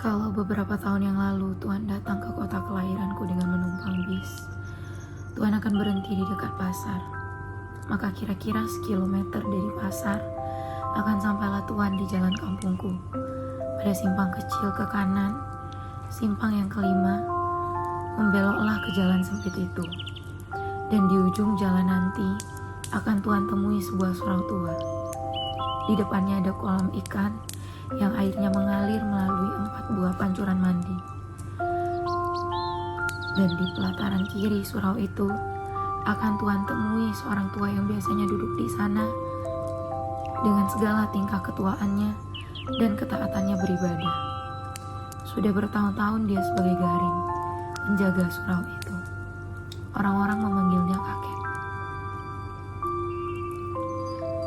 Kalau beberapa tahun yang lalu Tuhan datang ke kota kelahiranku dengan menumpang bis, Tuhan akan berhenti di dekat pasar. Maka kira-kira sekilometer dari pasar akan sampailah Tuhan di jalan kampungku. Pada simpang kecil ke kanan, simpang yang kelima, membeloklah ke jalan sempit itu. Dan di ujung jalan nanti akan Tuhan temui sebuah surau tua. Di depannya ada kolam ikan yang airnya mengalir melalui 4 buah pancuran mandi. Dan di pelataran kiri surau itu akan Tuhan temui seorang tua yang biasanya duduk di sana dengan segala tingkah ketuaannya dan ketaatannya beribadah. Sudah bertahun-tahun dia sebagai garing menjaga surau itu. Orang-orang memanggilnya kakek.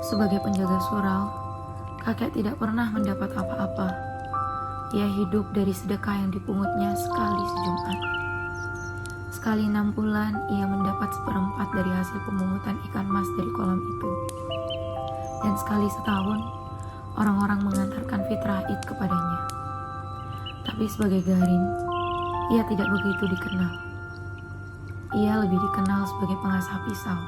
Sebagai penjaga surau, kakek tidak pernah mendapat apa-apa. Ia hidup dari sedekah yang dipungutnya sekali sejumat. Sekali 6 bulan, ia mendapat 1/4 dari hasil pemungutan ikan mas dari kolam itu. Dan sekali setahun, orang-orang mengantarkan fitrah Id kepadanya. Tapi sebagai garing, ia tidak begitu dikenal. Ia lebih dikenal sebagai pengasah pisau,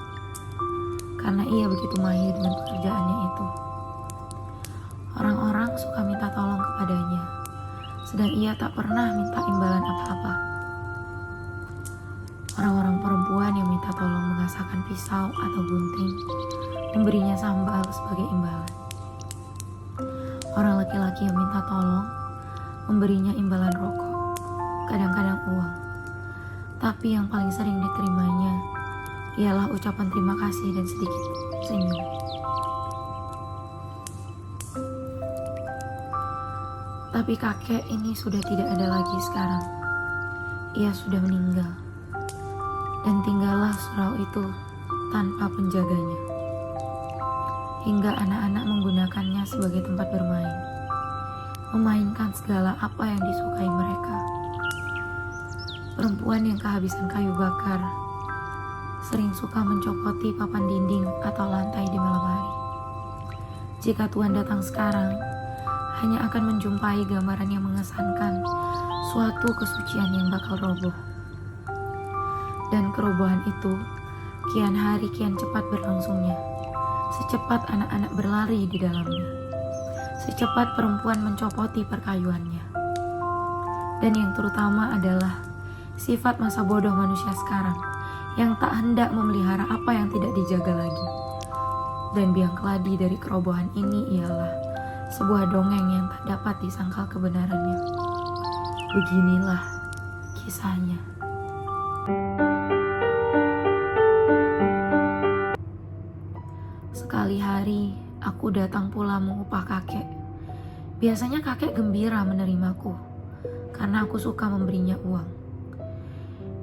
karena ia begitu mahir dengan pekerjaannya itu. Orang-orang suka minta tolong kepadanya, sedang ia tak pernah minta imbalan apa-apa. Orang-orang perempuan yang minta tolong mengasahkan pisau atau gunting, memberinya sambal sebagai imbalan. Orang laki-laki yang minta tolong, memberinya imbalan rokok, kadang-kadang uang. Tapi yang paling sering diterimanya ialah ucapan terima kasih dan sedikit senyum. Tapi kakek ini sudah tidak ada lagi sekarang. Ia sudah meninggal. Dan tinggallah surau itu tanpa penjaganya. Hingga anak-anak menggunakannya sebagai tempat bermain. Memainkan segala apa yang disukai mereka. Perempuan yang kehabisan kayu bakar sering suka mencopoti papan dinding atau lantai di malam hari. Jika Tuhan datang sekarang, hanya akan menjumpai gambaran yang mengesankan suatu kesucian yang bakal roboh. Dan kerobohan itu kian hari kian cepat berlangsungnya, secepat anak-anak berlari di dalamnya, secepat perempuan mencopoti perkayuannya. Dan yang terutama adalah sifat masa bodoh manusia sekarang yang tak hendak memelihara apa yang tidak dijaga lagi. Dan biang keladi dari kerobohan ini ialah sebuah dongeng yang tak dapat disangkal kebenarannya. Beginilah kisahnya. Sekali hari, aku datang pula mengupah kakek. Biasanya kakek gembira menerimaku, karena aku suka memberinya uang.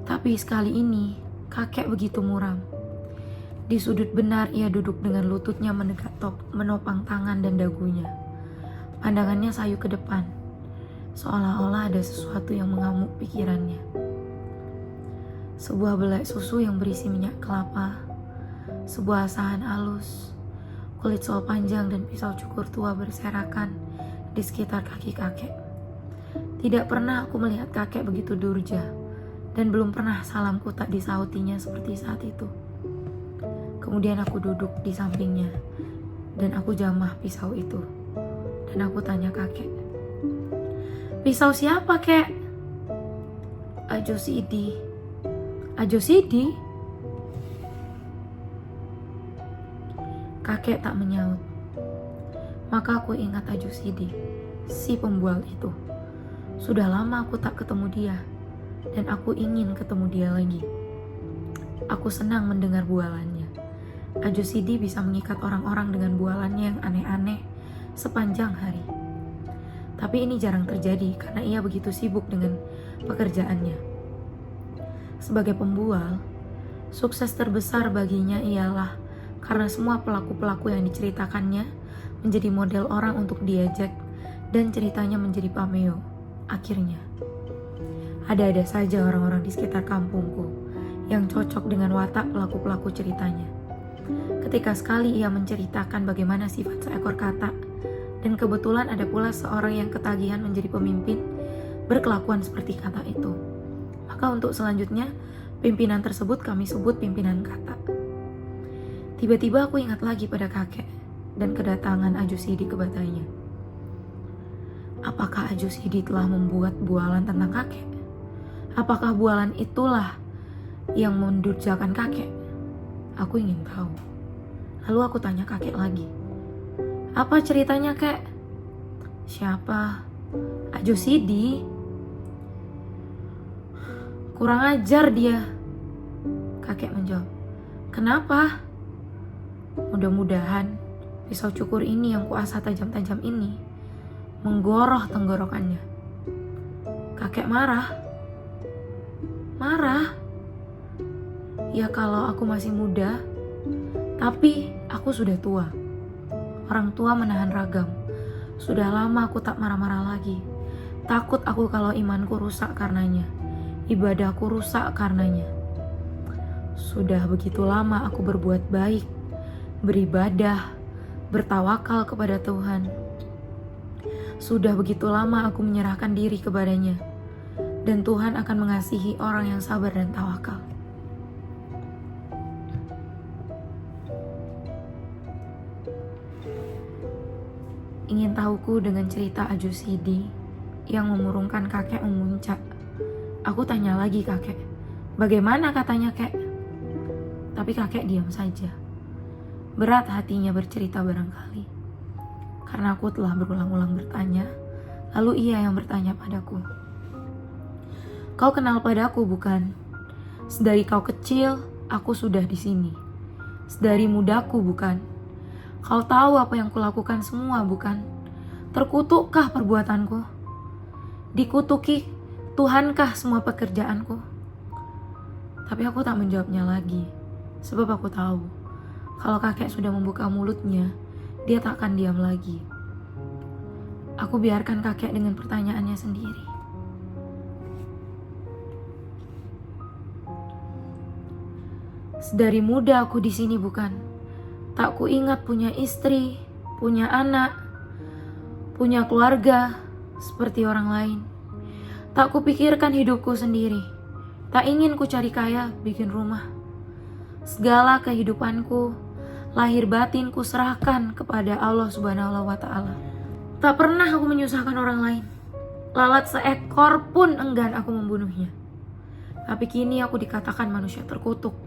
Tapi sekali ini, kakek begitu muram. Di sudut benar ia duduk dengan lututnya menopang tangan dan dagunya. Pandangannya sayu ke depan, seolah-olah ada sesuatu yang mengamuk pikirannya. Sebuah belai susu yang berisi minyak kelapa, sebuah asahan halus, kulit sol panjang dan pisau cukur tua berserakan di sekitar kaki kakek. Tidak pernah aku melihat kakek begitu durja, dan belum pernah salamku tak disautinya seperti saat itu. Kemudian aku duduk di sampingnya, dan aku jamah pisau itu. Dan aku tanya kakek, "Pisau siapa, kek?" "Ajo Sidi." "Ajo Sidi?" Kakek tak menyaut. Maka aku ingat Ajo Sidi, si pembual itu. Sudah lama aku tak ketemu dia, dan aku ingin ketemu dia lagi. Aku senang mendengar bualannya. Ajo Sidi bisa mengikat orang-orang dengan bualannya yang aneh-aneh sepanjang hari. Tapi ini jarang terjadi karena ia begitu sibuk dengan pekerjaannya. Sebagai pembual, sukses terbesar baginya ialah karena semua pelaku-pelaku yang diceritakannya menjadi model orang untuk diajak dan ceritanya menjadi pameo. Akhirnya, ada-ada saja orang-orang di sekitar kampungku yang cocok dengan watak pelaku-pelaku ceritanya. Ketika sekali ia menceritakan bagaimana sifat seekor katak, dan kebetulan ada pula seorang yang ketagihan menjadi pemimpin berkelakuan seperti kata itu. Maka untuk selanjutnya, pimpinan tersebut kami sebut pimpinan kata. Tiba-tiba aku ingat lagi pada kakek dan kedatangan Ajusidi ke batanya. Apakah Ajusidi telah membuat bualan tentang kakek? Apakah bualan itulah yang mendurjakan kakek? Aku ingin tahu. Lalu aku tanya kakek lagi. Apa ceritanya, kek? Siapa? Ajusidi? Kurang ajar dia. Kakek menjawab. Kenapa? Mudah-mudahan pisau cukur ini yang kuasah tajam-tajam ini menggoroh tenggorokannya. Kakek marah. Marah? Ya kalau aku masih muda, tapi aku sudah tua. Orang tua menahan ragam. Sudah lama aku tak marah-marah lagi. Takut aku kalau imanku rusak karenanya. Ibadahku rusak karenanya. Sudah begitu lama aku berbuat baik, beribadah, bertawakal kepada Tuhan. Sudah begitu lama aku menyerahkan diri kepadanya. Dan Tuhan akan mengasihi orang yang sabar dan tawakal. Ingin tahuku dengan cerita Ajusidi yang memurungkan kakek memuncak. Aku tanya lagi kakek, bagaimana katanya kek? Tapi kakek diam saja. Berat hatinya bercerita barangkali. Karena aku telah berulang-ulang bertanya, lalu ia yang bertanya padaku. Kau kenal padaku bukan? Sedari kau kecil, aku sudah di sini. Sedari mudaku bukan? Kau tahu apa yang kulakukan semua bukan? Terkutukkah perbuatanku? Dikutuki Tuhankah semua pekerjaanku? Tapi aku tak menjawabnya lagi. Sebab aku tahu, kalau kakek sudah membuka mulutnya, dia tak akan diam lagi. Aku biarkan kakek dengan pertanyaannya sendiri. Sedari muda aku di sini bukan? Tak kuingat punya istri, punya anak, punya keluarga seperti orang lain. Tak kupikirkan hidupku sendiri. Tak ingin ku cari kaya, bikin rumah. Segala kehidupanku, lahir batin ku serahkan kepada Allah Subhanahu wa Ta'ala. Tak pernah aku menyusahkan orang lain. Lalat seekor pun enggan aku membunuhnya. Tapi kini aku dikatakan manusia terkutuk.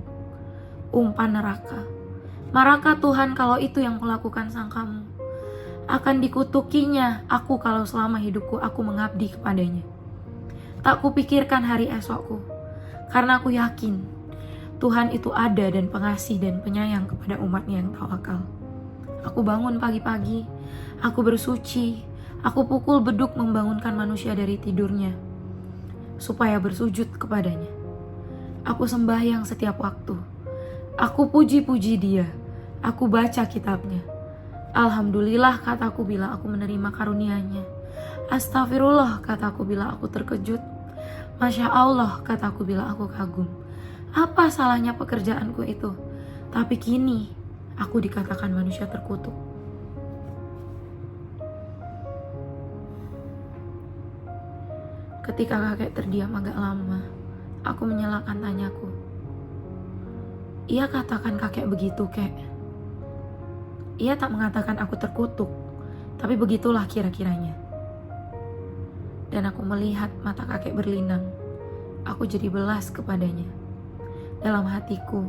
Umpan neraka. Marahkah Tuhan kalau itu yang kulakukan sang kamu? Akan dikutukinya aku kalau selama hidupku aku mengabdi kepadanya. Tak kupikirkan hari esokku, karena aku yakin Tuhan itu ada dan pengasih dan penyayang kepada umatnya yang tawakal. Aku bangun pagi-pagi, aku bersuci, aku pukul beduk membangunkan manusia dari tidurnya, supaya bersujud kepadanya. Aku sembahyang setiap waktu, aku puji-puji dia, aku baca kitabnya. Alhamdulillah kataku bila aku menerima karunia-Nya. Astagfirullah kataku bila aku terkejut. Masya Allah kataku bila aku kagum. Apa salahnya pekerjaanku itu? Tapi kini aku dikatakan manusia terkutuk. Ketika kakek terdiam agak lama, aku menyalakan tanyaku. Ia katakan kakek begitu, kek? Ia tak mengatakan aku terkutuk, tapi begitulah kira-kiranya. Dan aku melihat mata kakek berlinang. Aku jadi belas kepadanya. Dalam hatiku,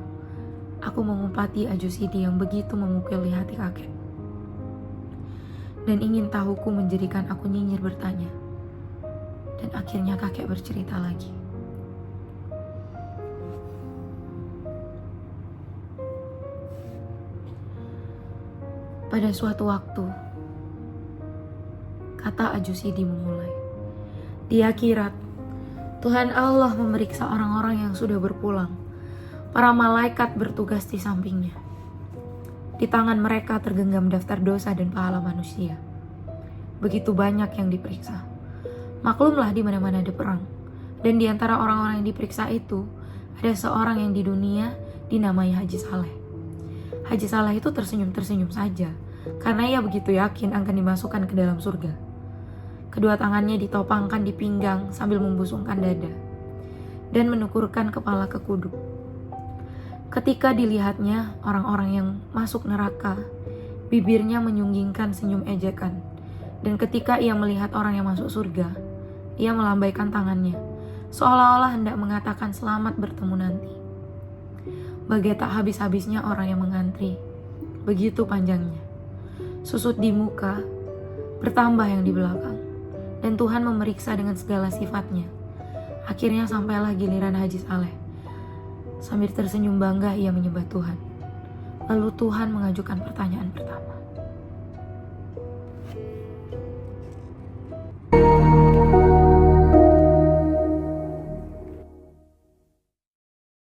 aku mengumpati Ajusidi yang begitu memukul di hati kakek. Dan ingin tahuku menjadikan aku nyinyir bertanya. Dan akhirnya kakek bercerita lagi. Pada suatu waktu, kata Ajusidi memulai. Di akhirat, Tuhan Allah memeriksa orang-orang yang sudah berpulang. Para malaikat bertugas di sampingnya. Di tangan mereka tergenggam daftar dosa dan pahala manusia. Begitu banyak yang diperiksa. Maklumlah di mana-mana ada perang. Dan di antara orang-orang yang diperiksa itu, ada seorang yang di dunia dinamai Haji Saleh. Haji Saleh itu tersenyum-tersenyum saja, karena ia begitu yakin akan dimasukkan ke dalam surga. Kedua tangannya ditopangkan di pinggang sambil membusungkan dada dan menukurkan kepala ke kuduk. Ketika dilihatnya orang-orang yang masuk neraka, bibirnya menyunggingkan senyum ejekan. Dan ketika ia melihat orang yang masuk surga, ia melambaikan tangannya, seolah-olah hendak mengatakan selamat bertemu nanti. Bagai tak habis-habisnya orang yang mengantri, begitu panjangnya. Susut di muka, bertambah yang di belakang, dan Tuhan memeriksa dengan segala sifatnya. Akhirnya sampailah giliran Haji Saleh. Sambil tersenyum bangga ia menyembah Tuhan. Lalu Tuhan mengajukan pertanyaan pertama.